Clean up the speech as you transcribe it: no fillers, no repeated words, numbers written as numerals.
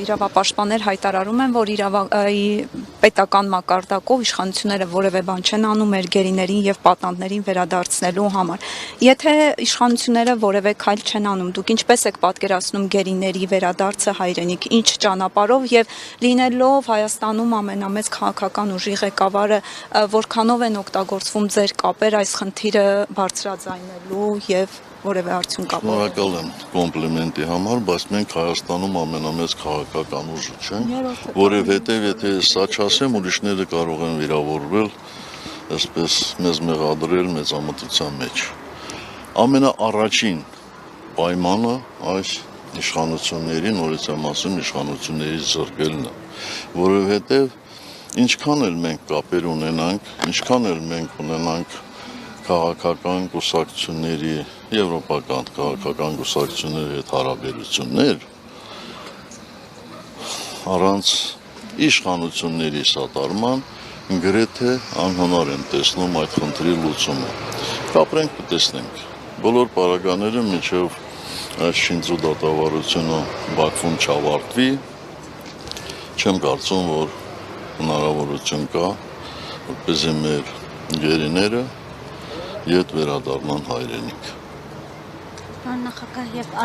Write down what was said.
իրավապաշտպաններ հայտարարում են, որ պետական մակարդակով իշխանությունները որևէ բան չեն անում մեր գերիներին եւ պատանդներին վերադարձնելու համար։ Եթե իշխանությունները որևէ քայլ չեն անում, դուք ինչպես եք պատկերացնում գերիների վերադարձը հայրենիք, ինչ ճանապարհով եւ լինելով Հայաստանում ամենամեծ քաղաքական ուժի ղեկավարը, որքանով են օգտագործվում ձեր կապեր այս խնդիրը բարձրաձայնելու եւ որևէ արդյունք ապահովել։ Շնորհակալ եմ կոմպլիմենտի համար, բայց մենք Հայաստանում ամենամեծ քաղաքական ուժը չենք, որովհետև եթե սա չասեմ, ուրիշները կարող են վիրավորվել, այսպես մեզ մեղադրել մեծամտության մեջ։ Ամենաառաջին պայմանը այս իշխանությունների, նորից եմ ասում, իշխանությունների զրկելն է, որովհետև ինչքան էլ մենք կապեր ունենանք, ինչքան էլ մենք ունենանք քաղաքական կուսակցությունների, եվրոպական քաղաքական կուսակցությունների հետ հարաբերություններ, առանց իշխանությունների սատարման գրեթե անհնար են տեսնում այդ խնդրի լուծումը։ Կապրենք կտեսնենք։ Բոլոր պարագաները մինչև այս շինծու դատավարությունը Բաքվում չավարտվի, չեմ կարծում, որ հնարավորություն կա, որպեսզի մեր գերիները ետ վերադառնան հայրենիք։ Նախագահ եւ